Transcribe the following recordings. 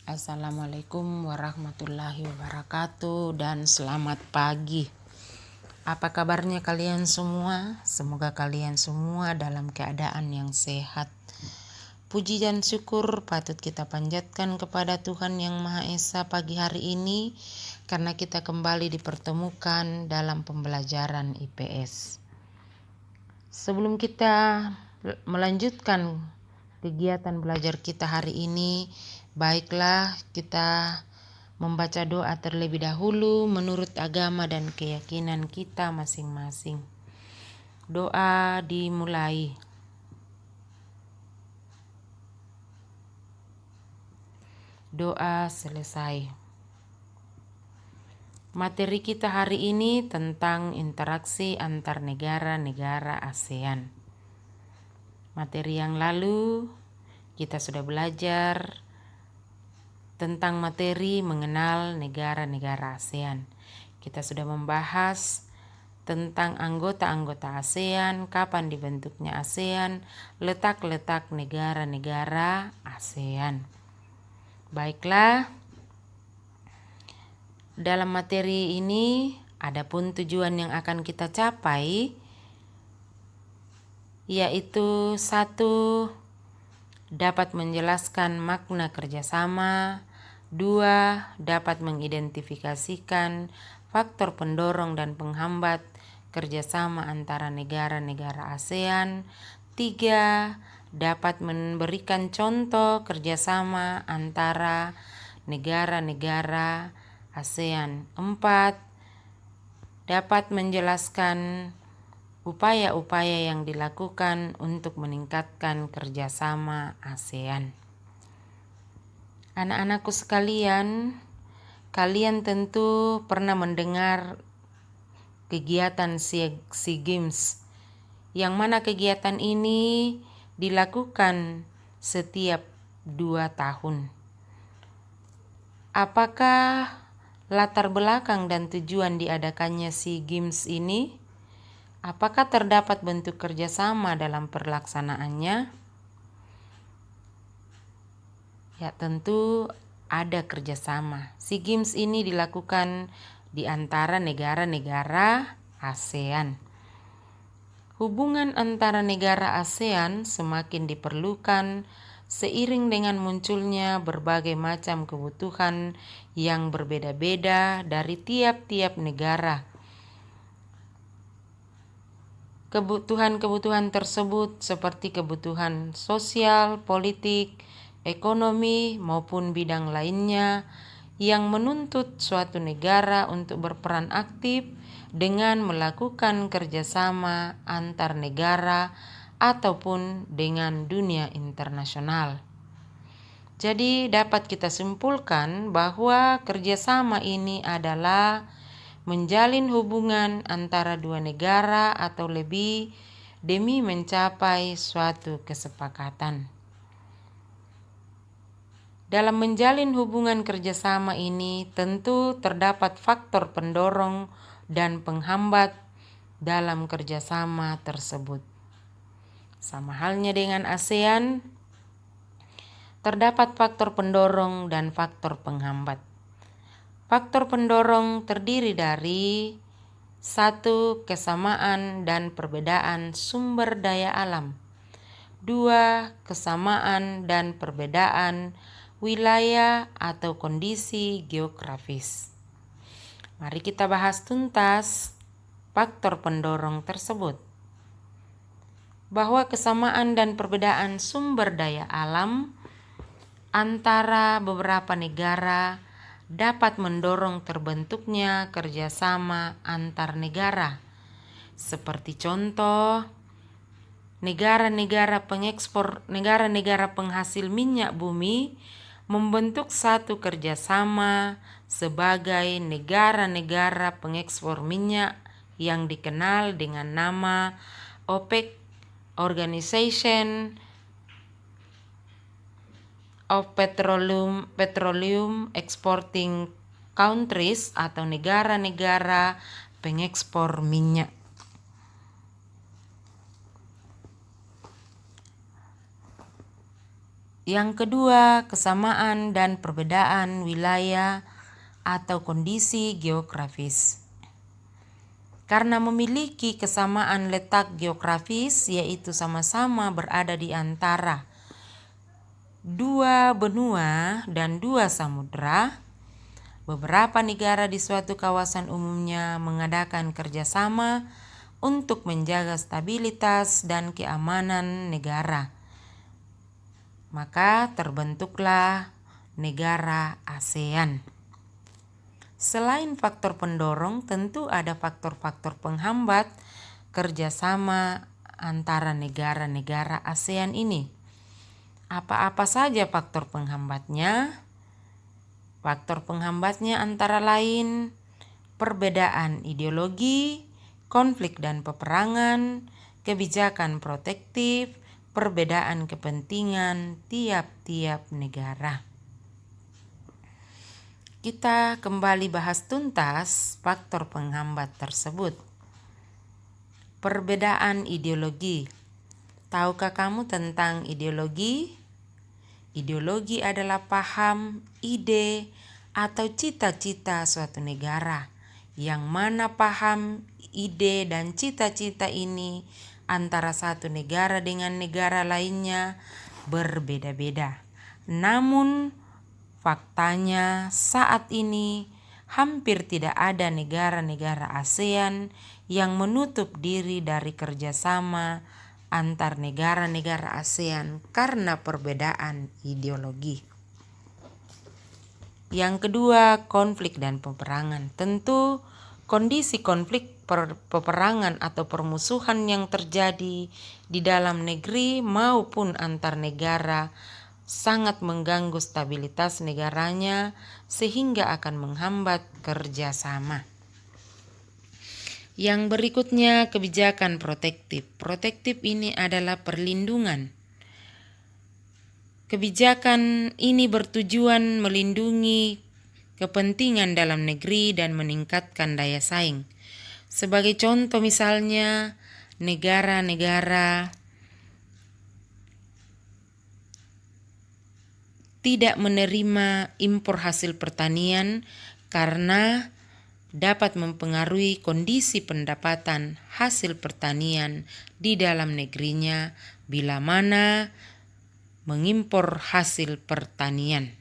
Assalamualaikum warahmatullahi wabarakatuh dan selamat pagi. Apa kabarnya kalian semua? Semoga kalian semua dalam keadaan yang sehat. Puji dan syukur patut kita panjatkan kepada Tuhan Yang Maha Esa pagi hari ini karena kita kembali dipertemukan dalam pembelajaran IPS. Sebelum kita melanjutkan kegiatan belajar kita hari ini, baiklah kita membaca doa terlebih dahulu menurut agama dan keyakinan kita masing-masing. Doa dimulai. Doa selesai. Materi kita hari ini tentang interaksi antar negara-negara ASEAN. Materi yang lalu kita sudah belajar tentang materi mengenal negara-negara ASEAN. Kita sudah membahas tentang anggota-anggota ASEAN, kapan dibentuknya ASEAN, letak-letak negara-negara ASEAN. Baiklah, dalam materi ini adapun tujuan yang akan kita capai yaitu 1. Dapat menjelaskan makna kerjasama. 2. Dapat mengidentifikasikan faktor pendorong dan penghambat kerjasama antara negara-negara ASEAN. 3. Dapat memberikan contoh kerjasama antara negara-negara ASEAN. 4. Dapat menjelaskan upaya-upaya yang dilakukan untuk meningkatkan kerjasama ASEAN. Anak-anakku sekalian, kalian tentu pernah mendengar kegiatan SEA Games, yang mana kegiatan ini dilakukan setiap 2 tahun. Apakah latar belakang dan tujuan diadakannya SEA Games ini? Apakah terdapat bentuk kerjasama dalam perlaksanaannya? Ya, tentu ada kerjasama. SEA Games ini dilakukan di antara negara-negara ASEAN. Hubungan antara negara ASEAN semakin diperlukan seiring dengan munculnya berbagai macam kebutuhan yang berbeda-beda dari tiap-tiap negara. Kebutuhan-kebutuhan tersebut seperti kebutuhan sosial, politik, ekonomi, maupun bidang lainnya yang menuntut suatu negara untuk berperan aktif dengan melakukan kerjasama antar negara ataupun dengan dunia internasional. Jadi dapat kita simpulkan bahwa kerjasama ini adalah menjalin hubungan antara dua negara atau lebih demi mencapai suatu kesepakatan. Dalam menjalin hubungan kerjasama ini tentu terdapat faktor pendorong dan penghambat dalam kerjasama tersebut. Sama halnya dengan ASEAN, terdapat faktor pendorong dan faktor penghambat. Faktor pendorong terdiri dari 1. Kesamaan dan perbedaan sumber daya alam. 2. Kesamaan dan perbedaan wilayah atau kondisi geografis. Mari kita bahas tuntas faktor pendorong tersebut. Bahwa kesamaan dan perbedaan sumber daya alam antara beberapa negara dapat mendorong terbentuknya kerjasama antar negara. Seperti contoh, negara-negara penghasil minyak bumi membentuk satu kerjasama sebagai negara-negara pengekspor minyak yang dikenal dengan nama OPEC, Organization of Petroleum Exporting Countries atau negara-negara pengekspor minyak. Yang kedua, kesamaan dan perbedaan wilayah atau kondisi geografis. Karena memiliki kesamaan letak geografis, yaitu sama-sama berada di antara dua benua dan dua samudra, beberapa negara di suatu kawasan umumnya mengadakan kerjasama untuk menjaga stabilitas dan keamanan negara. Maka terbentuklah negara ASEAN. Selain faktor pendorong, tentu ada faktor-faktor penghambat kerjasama antara negara-negara ASEAN ini. Apa-apa saja faktor penghambatnya? Faktor penghambatnya antara lain perbedaan ideologi, konflik dan peperangan, kebijakan protektif, perbedaan kepentingan tiap-tiap negara. Kita kembali bahas tuntas faktor penghambat tersebut. Perbedaan ideologi. Tahukah kamu tentang ideologi? Ideologi adalah paham, ide, atau cita-cita suatu negara, yang mana paham, ide, dan cita-cita ini antara satu negara dengan negara lainnya berbeda-beda. Namun, faktanya saat ini hampir tidak ada negara-negara ASEAN yang menutup diri dari kerjasama antar negara-negara ASEAN karena perbedaan ideologi. Yang kedua, konflik dan peperangan. Tentu kondisi konflik peperangan atau permusuhan yang terjadi di dalam negeri maupun antar negara sangat mengganggu stabilitas negaranya sehingga akan menghambat kerjasama. Yang berikutnya, kebijakan protektif. Protektif ini adalah perlindungan. Kebijakan ini bertujuan melindungi kepentingan dalam negeri dan meningkatkan daya saing. Sebagai contoh misalnya, negara-negara tidak menerima impor hasil pertanian karena dapat mempengaruhi kondisi pendapatan hasil pertanian di dalam negerinya bila mana mengimpor hasil pertanian.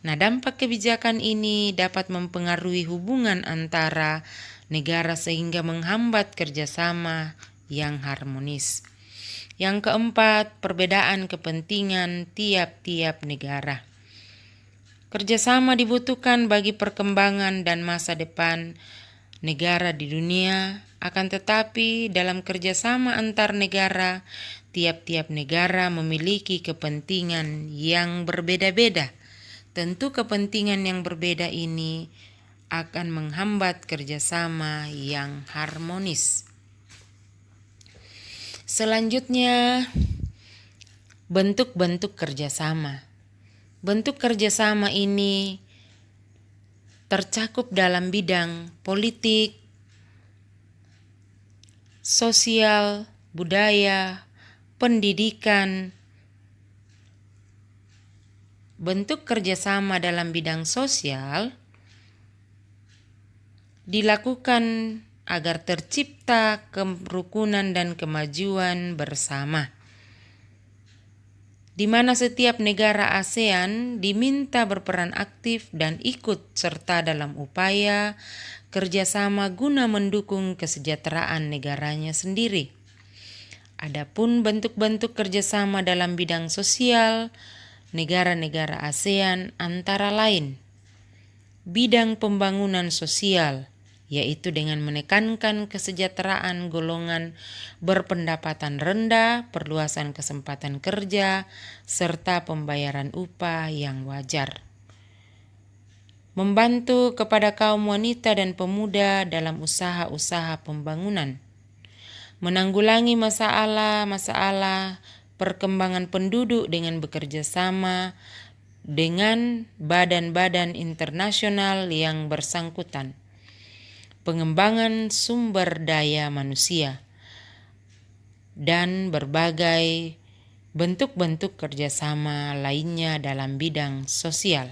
Nah, dampak kebijakan ini dapat mempengaruhi hubungan antara negara sehingga menghambat kerjasama yang harmonis. Yang keempat, perbedaan kepentingan tiap-tiap negara. Kerjasama dibutuhkan bagi perkembangan dan masa depan negara di dunia, akan tetapi dalam kerjasama antar negara, tiap-tiap negara memiliki kepentingan yang berbeda-beda. Tentu kepentingan yang berbeda ini akan menghambat kerjasama yang harmonis. Selanjutnya, bentuk-bentuk kerjasama. Bentuk kerjasama ini tercakup dalam bidang politik, sosial, budaya, pendidikan. Bentuk kerjasama dalam bidang sosial dilakukan agar tercipta kerukunan dan kemajuan bersama, di mana setiap negara ASEAN diminta berperan aktif dan ikut serta dalam upaya kerjasama guna mendukung kesejahteraan negaranya sendiri. Adapun bentuk-bentuk kerjasama dalam bidang sosial negara-negara ASEAN antara lain bidang pembangunan sosial, yaitu dengan menekankan kesejahteraan golongan berpendapatan rendah, perluasan kesempatan kerja, serta pembayaran upah yang wajar. Membantu kepada kaum wanita dan pemuda dalam usaha-usaha pembangunan. Menanggulangi masalah-masalah perkembangan penduduk dengan bekerja sama dengan badan-badan internasional yang bersangkutan. Pengembangan sumber daya manusia dan berbagai bentuk-bentuk kerjasama lainnya dalam bidang sosial.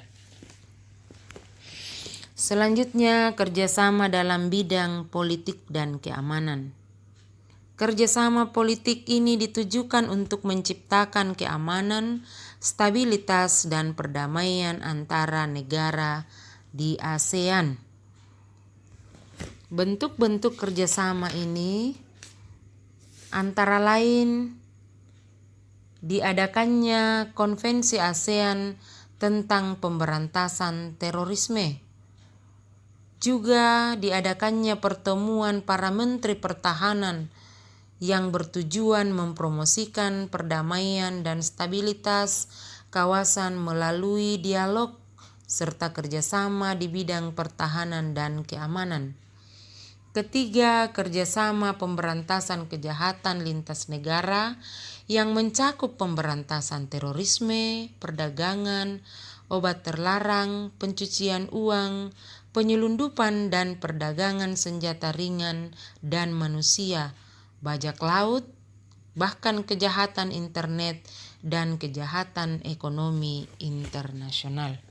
Selanjutnya, kerjasama dalam bidang politik dan keamanan. Kerjasama politik ini ditujukan untuk menciptakan keamanan, stabilitas, dan perdamaian antara negara di ASEAN. Bentuk-bentuk kerjasama ini antara lain diadakannya Konvensi ASEAN tentang pemberantasan terorisme. Juga diadakannya pertemuan para menteri pertahanan yang bertujuan mempromosikan perdamaian dan stabilitas kawasan melalui dialog serta kerjasama di bidang pertahanan dan keamanan. Ketiga, kerjasama pemberantasan kejahatan lintas negara yang mencakup pemberantasan terorisme, perdagangan, obat terlarang, pencucian uang, penyelundupan dan perdagangan senjata ringan dan manusia, bajak laut, bahkan kejahatan internet dan kejahatan ekonomi internasional.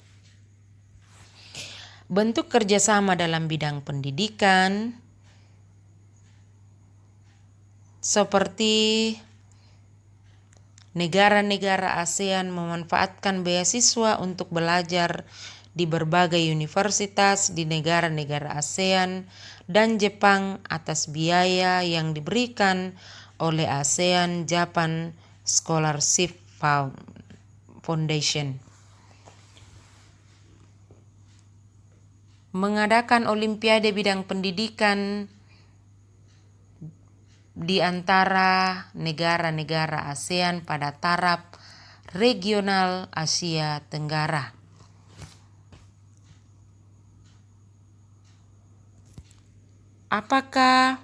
Bentuk kerjasama dalam bidang pendidikan seperti negara-negara ASEAN memanfaatkan beasiswa untuk belajar di berbagai universitas di negara-negara ASEAN dan Jepang atas biaya yang diberikan oleh ASEAN Japan Scholarship Foundation. Mengadakan olimpiade bidang pendidikan di antara negara-negara ASEAN pada taraf regional Asia Tenggara. Apakah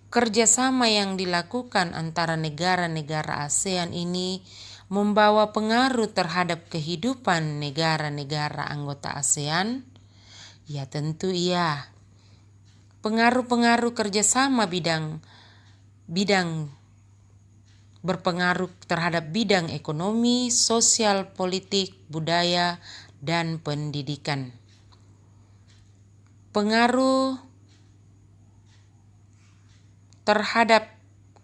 kerjasama yang dilakukan antara negara-negara ASEAN ini membawa pengaruh terhadap kehidupan negara-negara anggota ASEAN? Ya, tentu iya. Pengaruh-pengaruh kerjasama bidang berpengaruh terhadap bidang ekonomi, sosial, politik, budaya, dan pendidikan. Pengaruh terhadap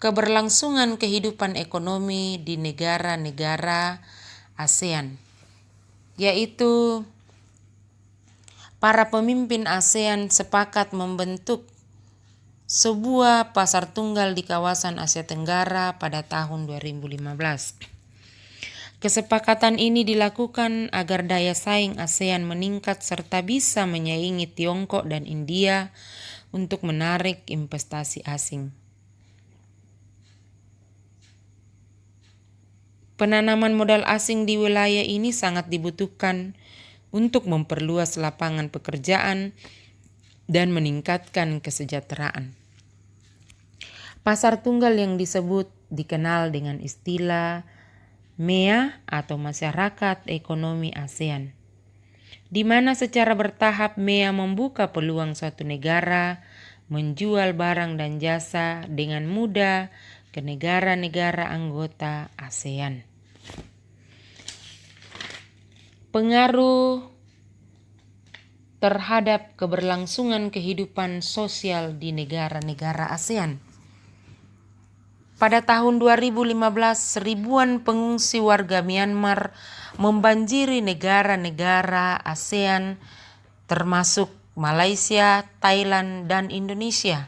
keberlangsungan kehidupan ekonomi di negara-negara ASEAN, yaitu para pemimpin ASEAN sepakat membentuk sebuah pasar tunggal di kawasan Asia Tenggara pada tahun 2015. Kesepakatan ini dilakukan agar daya saing ASEAN meningkat serta bisa menyaingi Tiongkok dan India untuk menarik investasi asing. Penanaman modal asing di wilayah ini sangat dibutuhkan untuk memperluas lapangan pekerjaan dan meningkatkan kesejahteraan. Pasar tunggal yang dikenal dengan istilah MEA atau Masyarakat Ekonomi ASEAN, di mana secara bertahap MEA membuka peluang suatu negara menjual barang dan jasa dengan mudah ke negara-negara anggota ASEAN. Pengaruh terhadap keberlangsungan kehidupan sosial di negara-negara ASEAN. Pada tahun 2015, ribuan pengungsi warga Myanmar membanjiri negara-negara ASEAN termasuk Malaysia, Thailand, dan Indonesia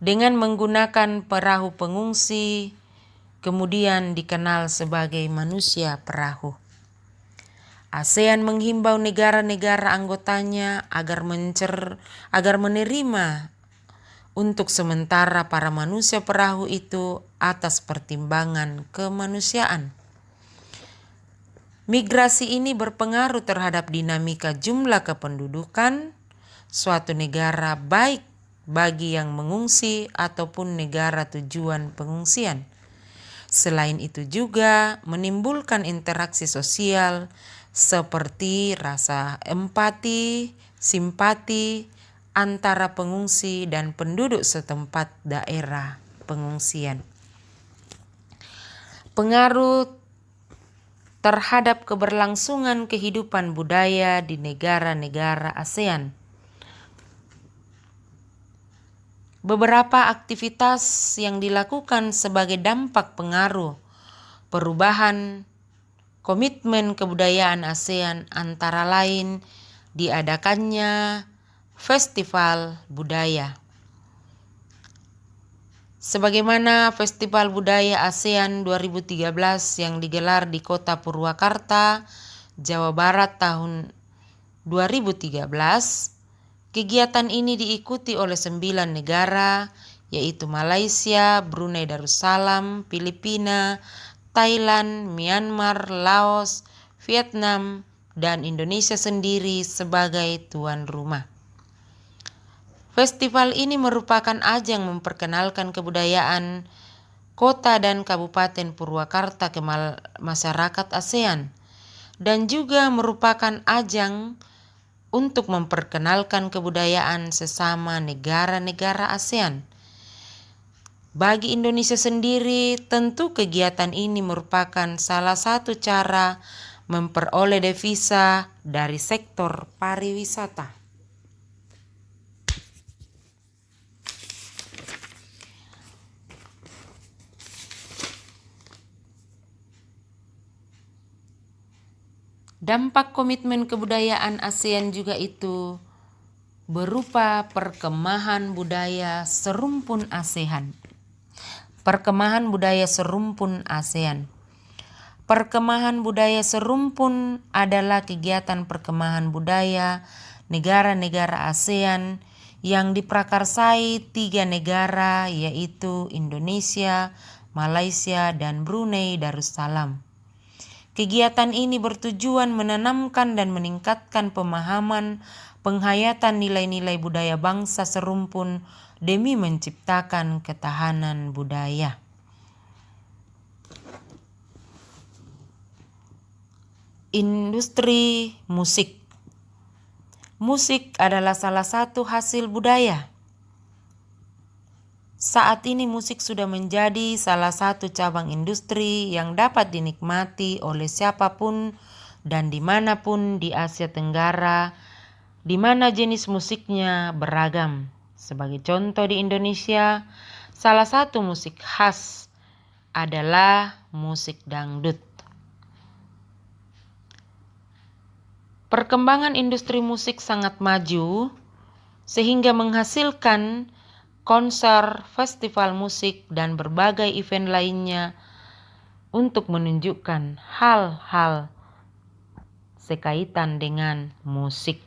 dengan menggunakan perahu pengungsi, kemudian dikenal sebagai manusia perahu. ASEAN menghimbau negara-negara anggotanya agar menerima untuk sementara para manusia perahu itu atas pertimbangan kemanusiaan. Migrasi ini berpengaruh terhadap dinamika jumlah kependudukan suatu negara, baik bagi yang mengungsi ataupun negara tujuan pengungsian. Selain itu juga menimbulkan interaksi sosial seperti rasa empati, simpati antara pengungsi dan penduduk setempat daerah pengungsian. Pengaruh terhadap keberlangsungan kehidupan budaya di negara-negara ASEAN. Beberapa aktivitas yang dilakukan sebagai dampak pengaruh perubahan komitmen kebudayaan ASEAN antara lain diadakannya festival budaya. Sebagaimana Festival Budaya ASEAN 2013 yang digelar di Kota Purwakarta, Jawa Barat tahun 2013, kegiatan ini diikuti oleh 9 negara, yaitu Malaysia, Brunei Darussalam, Filipina, Thailand, Myanmar, Laos, Vietnam, dan Indonesia sendiri sebagai tuan rumah. Festival ini merupakan ajang memperkenalkan kebudayaan kota dan kabupaten Purwakarta ke masyarakat ASEAN, dan juga merupakan ajang untuk memperkenalkan kebudayaan sesama negara-negara ASEAN. Bagi Indonesia sendiri, tentu kegiatan ini merupakan salah satu cara memperoleh devisa dari sektor pariwisata. Dampak komitmen kebudayaan ASEAN juga itu berupa perkemahan budaya serumpun ASEAN. Perkemahan budaya serumpun ASEAN. Perkemahan budaya serumpun adalah kegiatan perkemahan budaya negara-negara ASEAN yang diprakarsai 3 negara, yaitu Indonesia, Malaysia, dan Brunei Darussalam. Kegiatan ini bertujuan menanamkan dan meningkatkan pemahaman penghayatan nilai-nilai budaya bangsa serumpun demi menciptakan ketahanan budaya. Industri musik. Musik adalah salah satu hasil budaya. Saat ini musik sudah menjadi salah satu cabang industri yang dapat dinikmati oleh siapapun dan dimanapun di Asia Tenggara, di mana jenis musiknya beragam. Sebagai contoh di Indonesia, salah satu musik khas adalah musik dangdut. Perkembangan industri musik sangat maju sehingga menghasilkan konser, festival musik, dan berbagai event lainnya untuk menunjukkan hal-hal sekaitan dengan musik.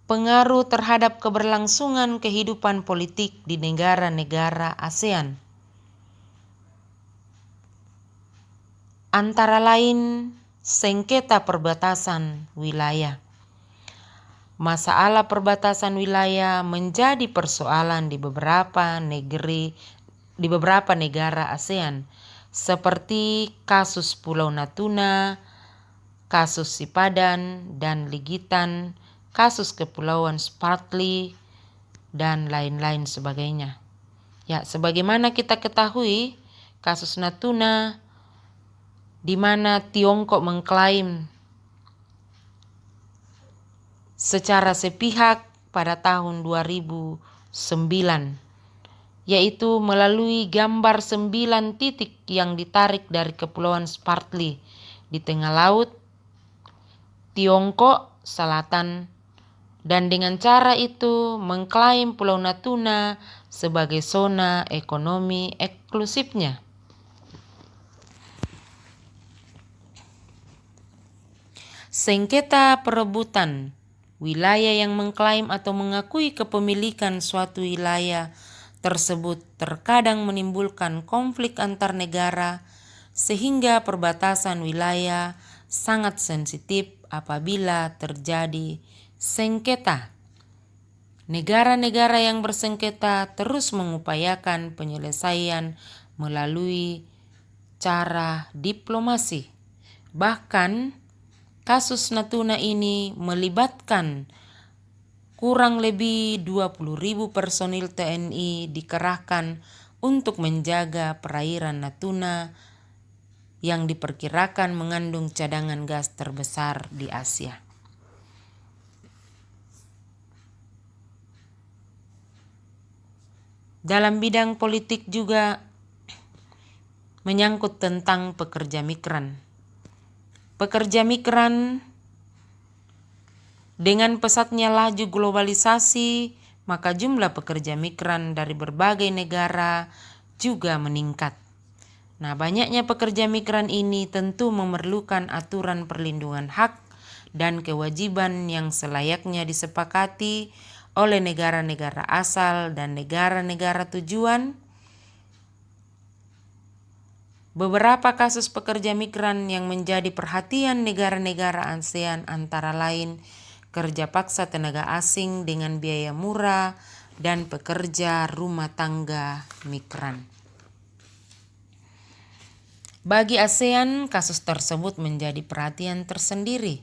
Pengaruh terhadap keberlangsungan kehidupan politik di negara-negara ASEAN. Antara lain, sengketa perbatasan wilayah. Masalah perbatasan wilayah menjadi persoalan di beberapa negara ASEAN, seperti kasus Pulau Natuna, kasus Sipadan dan Ligitan, kasus Kepulauan Spratly, dan lain-lain sebagainya. Ya, sebagaimana kita ketahui, kasus Natuna di mana Tiongkok mengklaim secara sepihak pada tahun 2009, yaitu melalui gambar 9 titik yang ditarik dari Kepulauan Spratly di tengah laut Tiongkok Selatan, dan dengan cara itu mengklaim Pulau Natuna sebagai zona ekonomi eksklusifnya. Sengketa perebutan. Wilayah yang mengklaim atau mengakui kepemilikan suatu wilayah tersebut terkadang menimbulkan konflik antar negara, sehingga perbatasan wilayah sangat sensitif apabila terjadi sengketa. Negara-negara yang bersengketa terus mengupayakan penyelesaian melalui cara diplomasi. Bahkan kasus Natuna ini melibatkan kurang lebih 20.000 personil TNI dikerahkan untuk menjaga perairan Natuna yang diperkirakan mengandung cadangan gas terbesar di Asia. Dalam bidang politik juga menyangkut tentang pekerja migran. Pekerja migran dengan pesatnya laju globalisasi, maka jumlah pekerja migran dari berbagai negara juga meningkat. Nah, banyaknya pekerja migran ini tentu memerlukan aturan perlindungan hak dan kewajiban yang selayaknya disepakati oleh negara-negara asal dan negara-negara tujuan. Beberapa kasus pekerja migran yang menjadi perhatian negara-negara ASEAN antara lain kerja paksa tenaga asing dengan biaya murah dan pekerja rumah tangga migran. Bagi ASEAN, kasus tersebut menjadi perhatian tersendiri.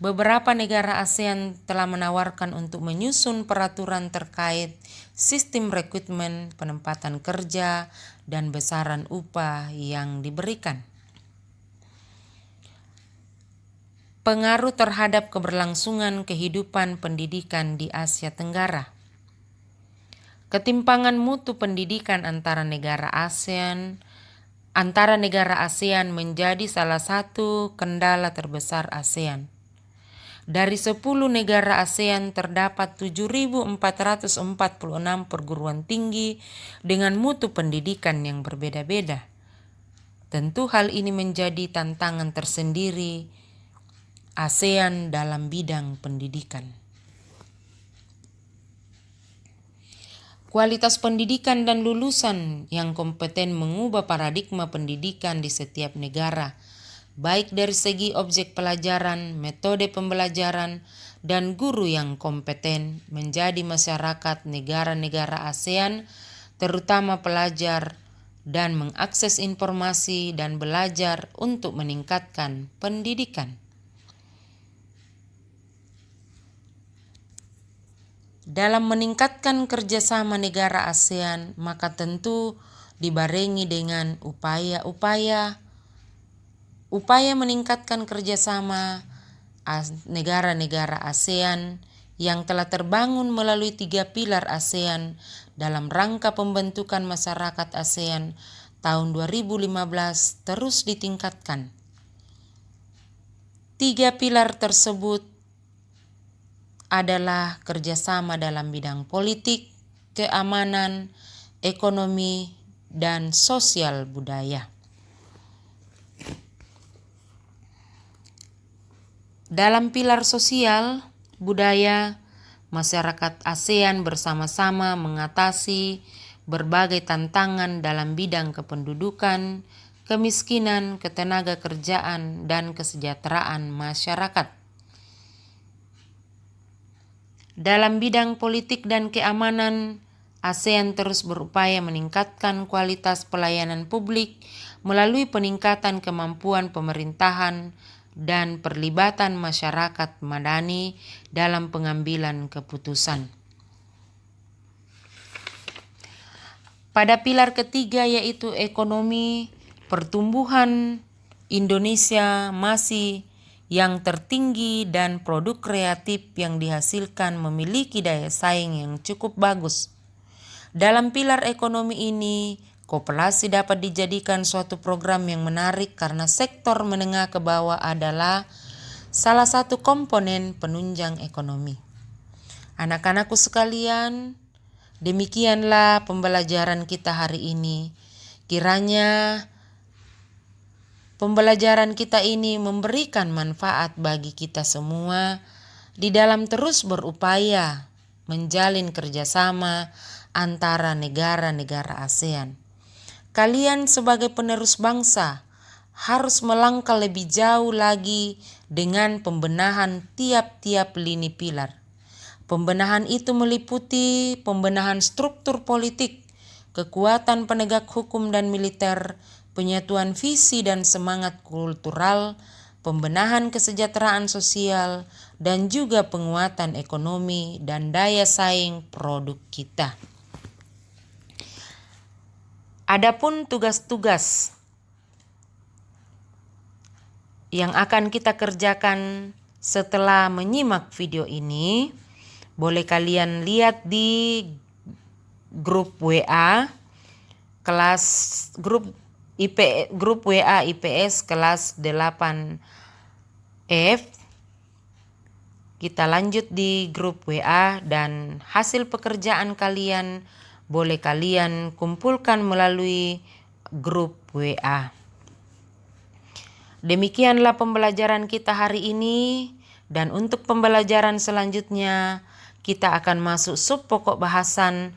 Beberapa negara ASEAN telah menawarkan untuk menyusun peraturan terkait sistem rekrutmen, penempatan kerja, dan besaran upah yang diberikan. Pengaruh terhadap keberlangsungan kehidupan pendidikan di Asia Tenggara. Ketimpangan mutu pendidikan antara negara ASEAN menjadi salah satu kendala terbesar ASEAN. Dari 10 negara ASEAN terdapat 7.446 perguruan tinggi dengan mutu pendidikan yang berbeda-beda. Tentu hal ini menjadi tantangan tersendiri ASEAN dalam bidang pendidikan. Kualitas pendidikan dan lulusan yang kompeten mengubah paradigma pendidikan di setiap negara, baik dari segi objek pelajaran, metode pembelajaran, dan guru yang kompeten menjadi masyarakat negara-negara ASEAN, terutama pelajar, dan mengakses informasi dan belajar untuk meningkatkan pendidikan. Dalam meningkatkan kerjasama negara ASEAN, maka tentu dibarengi dengan upaya meningkatkan kerjasama negara-negara ASEAN yang telah terbangun melalui 3 pilar ASEAN dalam rangka pembentukan masyarakat ASEAN tahun 2015 terus ditingkatkan. 3 pilar tersebut adalah kerjasama dalam bidang politik, keamanan, ekonomi, dan sosial budaya. Dalam pilar sosial budaya, masyarakat ASEAN bersama-sama mengatasi berbagai tantangan dalam bidang kependudukan, kemiskinan, ketenaga kerjaan, dan kesejahteraan masyarakat. Dalam bidang politik dan keamanan, ASEAN terus berupaya meningkatkan kualitas pelayanan publik melalui peningkatan kemampuan pemerintahan dan perlibatan masyarakat madani dalam pengambilan keputusan. Pada pilar ketiga yaitu ekonomi, pertumbuhan Indonesia masih yang tertinggi dan produk kreatif yang dihasilkan memiliki daya saing yang cukup bagus. Dalam pilar ekonomi ini, koperasi dapat dijadikan suatu program yang menarik karena sektor menengah ke bawah adalah salah satu komponen penunjang ekonomi. Anak-anakku sekalian, demikianlah pembelajaran kita hari ini. Kiranya pembelajaran kita ini memberikan manfaat bagi kita semua di dalam terus berupaya menjalin kerjasama antara negara-negara ASEAN. Kalian sebagai penerus bangsa harus melangkah lebih jauh lagi dengan pembenahan tiap-tiap lini pilar. Pembenahan itu meliputi pembenahan struktur politik, kekuatan penegak hukum dan militer, penyatuan visi dan semangat kultural, pembenahan kesejahteraan sosial, dan juga penguatan ekonomi dan daya saing produk kita. Adapun tugas-tugas yang akan kita kerjakan setelah menyimak video ini, boleh kalian lihat di grup WA grup WA IPS kelas 8F. Kita lanjut di grup WA dan hasil pekerjaan kalian boleh kalian kumpulkan melalui grup WA. Demikianlah pembelajaran kita hari ini, dan untuk pembelajaran selanjutnya kita akan masuk sub pokok bahasan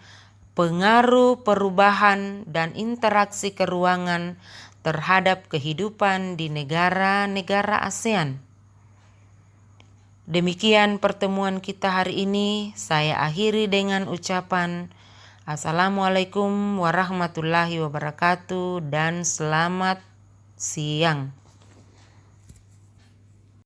pengaruh perubahan dan interaksi keruangan terhadap kehidupan di negara-negara ASEAN. Demikian pertemuan kita hari ini. Saya akhiri dengan ucapan Assalamualaikum warahmatullahi wabarakatuh dan selamat siang.